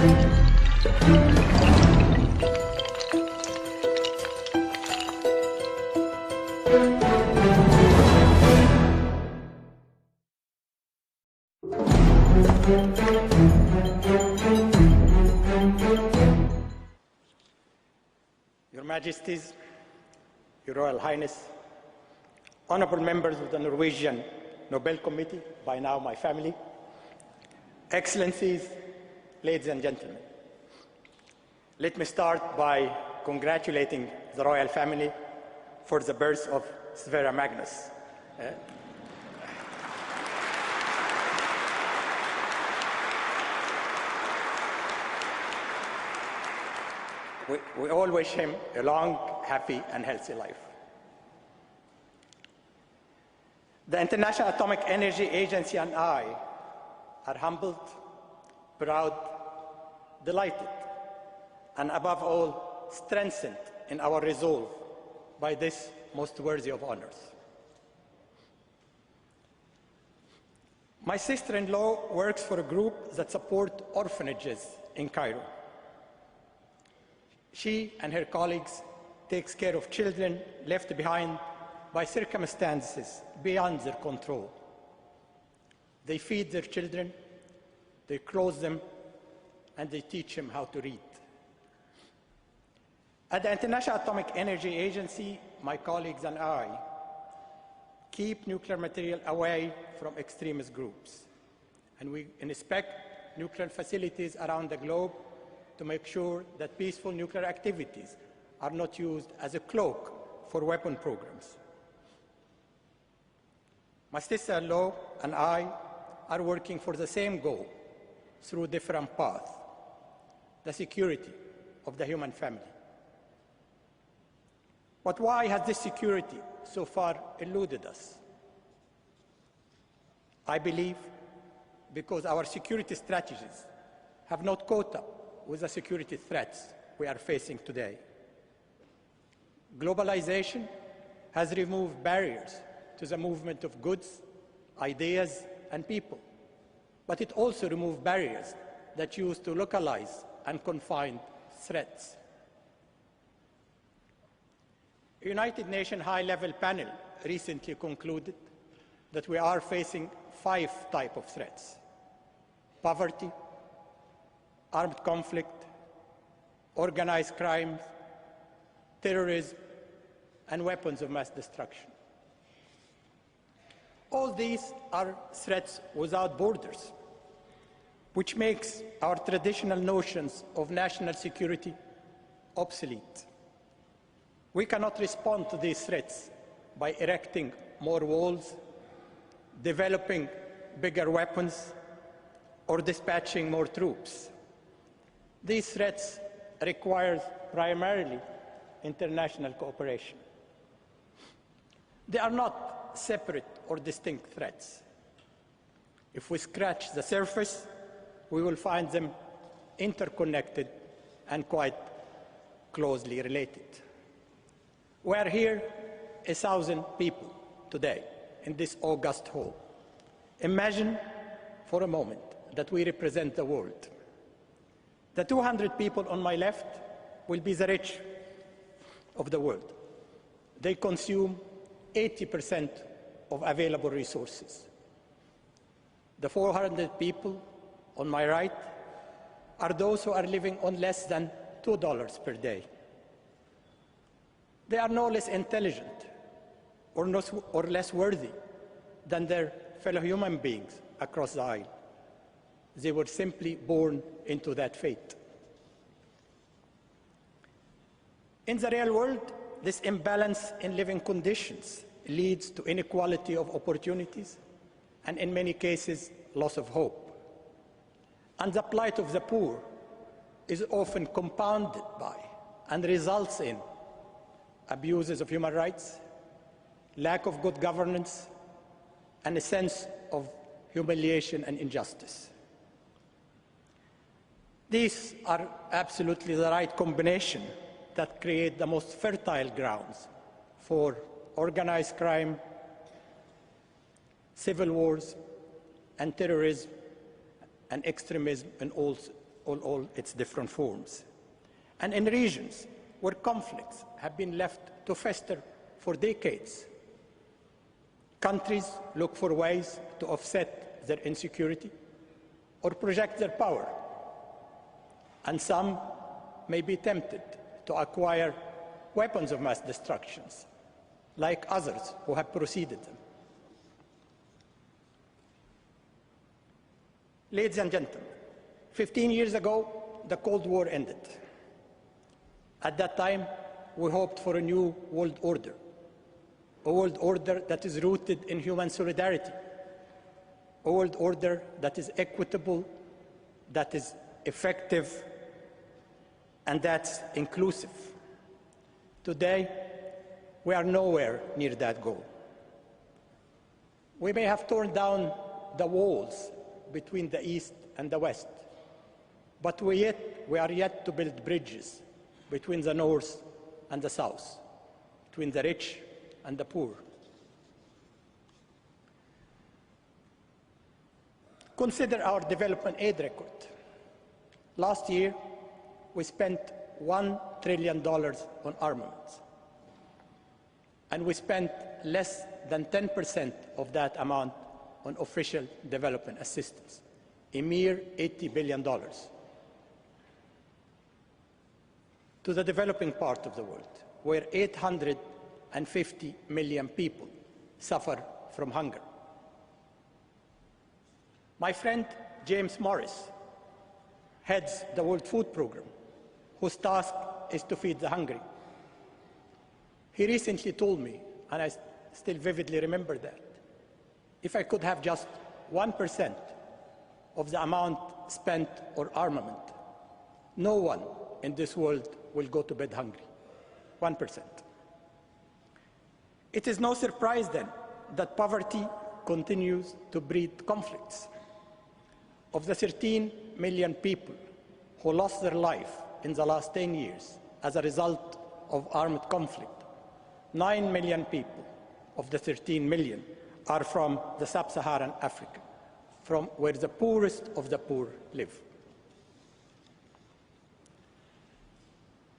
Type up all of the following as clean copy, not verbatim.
Your Majesties, Your Royal Highness, honorable members of the Norwegian Nobel Committee, by now my family, Excellencies, ladies and gentlemen. Let me start by congratulating the royal family for the birth of Sverre Magnus. We all wish him a long, happy, and healthy life. The International Atomic Energy Agency and I are humbled, proud, delighted, and above all, strengthened in our resolve by this most worthy of honors. My sister-in-law works for a group that supports orphanages in Cairo. She and her colleagues take care of children left behind by circumstances beyond their control. They feed their children, they clothe them, and they teach them how to read. At the International Atomic Energy Agency, my colleagues and I keep nuclear material away from extremist groups, and we inspect nuclear facilities around the globe to make sure that peaceful nuclear activities are not used as a cloak for weapon programs. My sister-in-law and I are working for the same goal through different paths: the security of the human family. But why has this security so far eluded us? I believe because our security strategies have not caught up with the security threats we are facing today. Globalization has removed barriers to the movement of goods, ideas, and people, but it also removed barriers that used to localize and confine threats. A United Nations high-level panel recently concluded that we are facing 5 types of threats: poverty, armed conflict, organized crime, terrorism, and weapons of mass destruction. All these are threats without borders, which makes our traditional notions of national security obsolete. We cannot respond to these threats by erecting more walls, developing bigger weapons, or dispatching more troops. These threats require primarily international cooperation. They are not separate or distinct threats. If we scratch the surface, we will find them interconnected and quite closely related. We are here 1,000 people today in this august hall. Imagine for a moment that we represent the world. The 200 people on my left will be the rich of the world. They consume 80% of available resources. The 400 people on my right are those who are living on less than $2 per day. They are no less intelligent or less worthy than their fellow human beings across the aisle. They were simply born into that fate. In the real world, this imbalance in living conditions leads to inequality of opportunities and, in many cases, loss of hope. And the plight of the poor is often compounded by and results in abuses of human rights, lack of good governance, and a sense of humiliation and injustice. These are absolutely the right combination that create the most fertile grounds for organized crime, civil wars, and terrorism and extremism in all all its different forms. And in regions where conflicts have been left to fester for decades, countries look for ways to offset their insecurity or project their power, and some may be tempted to acquire weapons of mass destruction, like others who have preceded them. Ladies and gentlemen, 15 years ago, the Cold War ended. At that time, we hoped for a new world order, a world order that is rooted in human solidarity, a world order that is equitable, that is effective, and that's inclusive. Today, we are nowhere near that goal. We may have torn down the walls between the East and the West, but we are yet to build bridges between the North and the South, between the rich and the poor. Consider our development aid record. Last year, we spent $1 trillion on armaments, and we spent less than 10% of that amount on official development assistance, a mere $80 billion. To the developing part of the world, where 850 million people suffer from hunger. My friend James Morris heads the World Food Programme, whose task is to feed the hungry. He recently told me, and I still vividly remember that, if I could have just 1% of the amount spent on armament, no one in this world will go to bed hungry. 1%. It is no surprise then that poverty continues to breed conflicts. Of the 13 million people who lost their life in the last 10 years as a result of armed conflict, 9 million people of the 13 million are from the sub-Saharan Africa, from where the poorest of the poor live.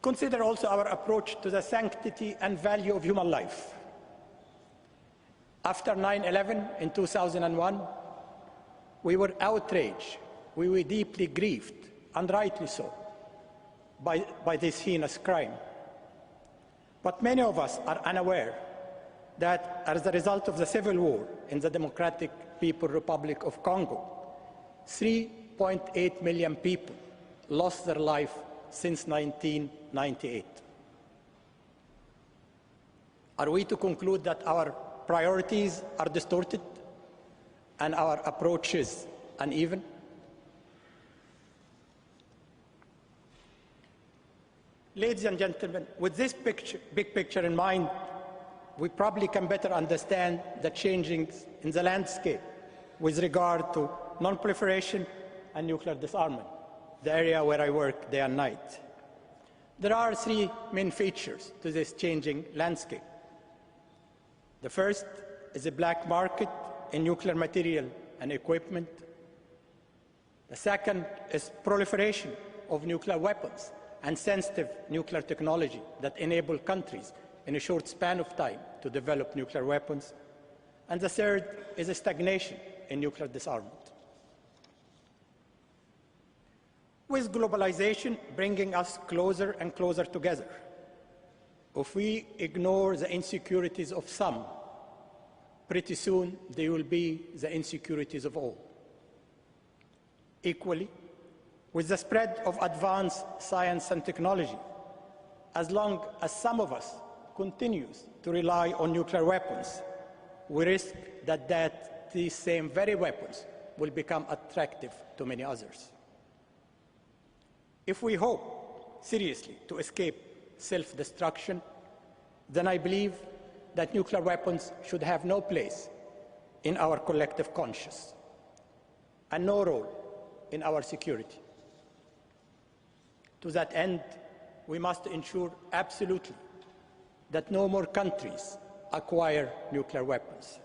Consider also our approach to the sanctity and value of human life. After 9/11 in 2001, we were outraged, we were deeply grieved, and rightly so, by this heinous crime. But many of us are unaware that as a result of the civil war in the Democratic People's Republic of Congo, 3.8 million people lost their life since 1998. Are we to conclude that our priorities are distorted and our approaches uneven? Ladies and gentlemen, with this big picture in mind, we probably can better understand the changes in the landscape with regard to non-proliferation and nuclear disarmament, the area where I work day and night. There are three main features to this changing landscape. The first is a black market in nuclear material and equipment. The second is proliferation of nuclear weapons and sensitive nuclear technology that enable countries in a short span of time to develop nuclear weapons. And the third is a stagnation in nuclear disarmament. With globalization bringing us closer and closer together, if we ignore the insecurities of some, pretty soon they will be the insecurities of all. Equally, with the spread of advanced science and technology, as long as some of us continues to rely on nuclear weapons, we risk that these same very weapons will become attractive to many others. If we hope seriously to escape self-destruction, then I believe that nuclear weapons should have no place in our collective conscience and no role in our security. To that end, we must ensure absolutely that no more countries acquire nuclear weapons,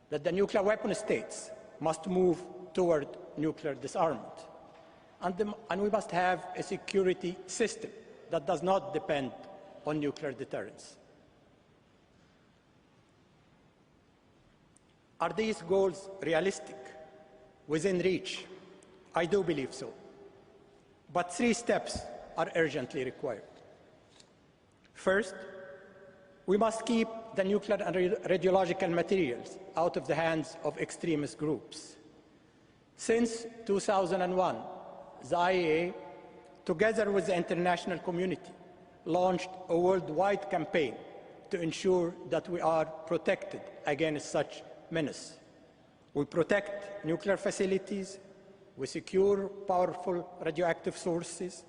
that the nuclear weapon states must move toward nuclear disarmament, and we must have a security system that does not depend on nuclear deterrence. Are these goals realistic, within reach? I do believe so. But 3 steps are urgently required. First, we must keep the nuclear and radiological materials out of the hands of extremist groups. Since 2001, the IAEA, together with the international community, launched a worldwide campaign to ensure that we are protected against such menace. We protect nuclear facilities, we secure powerful radioactive sources,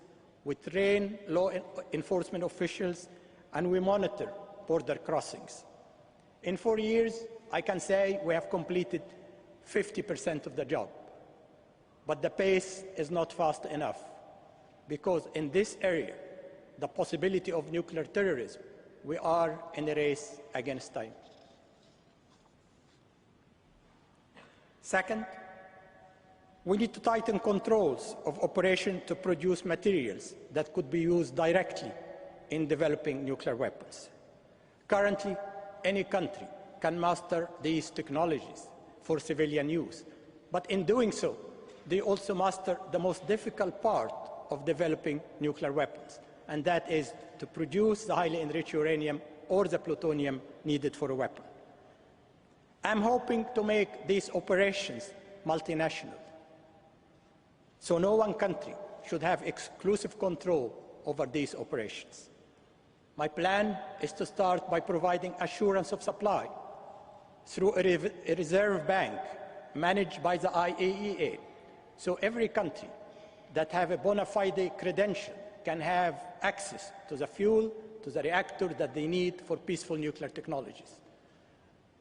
we train law enforcement officials, and we monitor border crossings. In 4 years, I can say we have completed 50% of the job. But the pace is not fast enough, because in this area, the possibility of nuclear terrorism, we are in a race against time. Second, we need to tighten controls of operation to produce materials that could be used directly in developing nuclear weapons. Currently, any country can master these technologies for civilian use, but in doing so, they also master the most difficult part of developing nuclear weapons, and that is to produce the highly enriched uranium or the plutonium needed for a weapon. I'm hoping to make these operations multinational, so no one country should have exclusive control over these operations. My plan is to start by providing assurance of supply through a reserve bank managed by the IAEA, so every country that have a bona fide credential can have access to the fuel, to the reactor that they need for peaceful nuclear technologies.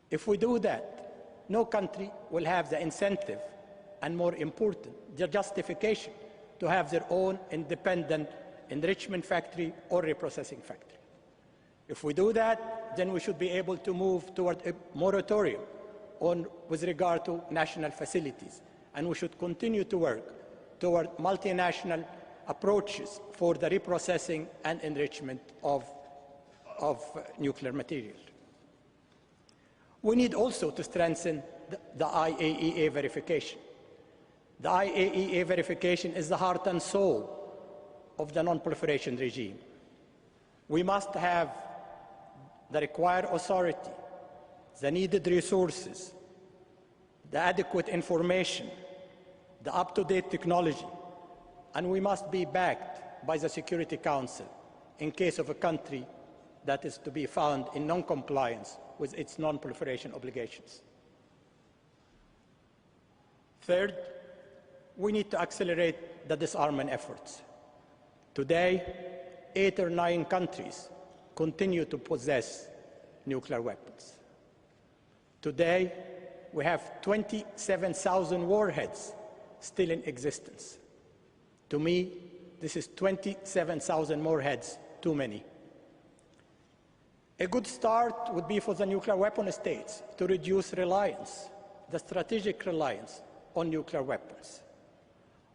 If we do that, no country will have the incentive and, more important, the justification to have their own independent enrichment factory or reprocessing factory. If we do that, then we should be able to move toward a moratorium with regard to national facilities, and we should continue to work toward multinational approaches for the reprocessing and enrichment of nuclear material. We need also to strengthen the IAEA verification. The IAEA verification is the heart and soul of the non-proliferation regime. We must have the required authority, the needed resources, the adequate information, the up-to-date technology, and we must be backed by the Security Council in case of a country that is to be found in non-compliance with its non-proliferation obligations. Third, we need to accelerate the disarmament efforts. Today, 8 or 9 countries continue to possess nuclear weapons. Today, we have 27,000 warheads still in existence. To me, this is 27,000 warheads too many. A good start would be for the nuclear weapon states to reduce reliance, the strategic reliance on nuclear weapons.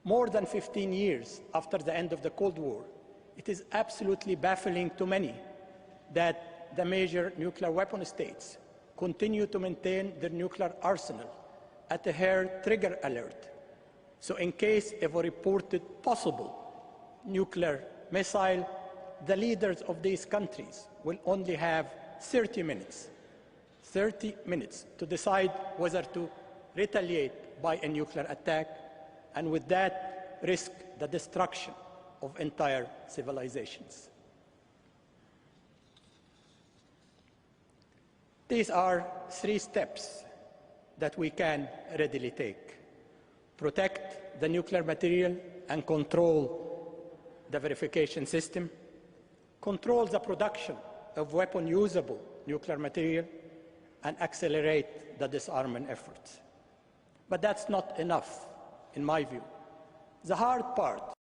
More than 15 years after the end of the Cold War, it is absolutely baffling to many that the major nuclear weapon states continue to maintain their nuclear arsenal at a hair trigger alert. So in case of a reported possible nuclear missile, the leaders of these countries will only have 30 minutes to decide whether to retaliate by a nuclear attack, and with that risk the destruction of entire civilizations. These are 3 steps that we can readily take. Protect the nuclear material and control the verification system. Control the production of weapon-usable nuclear material, and accelerate the disarmament efforts. But that's not enough, in my view. The hard part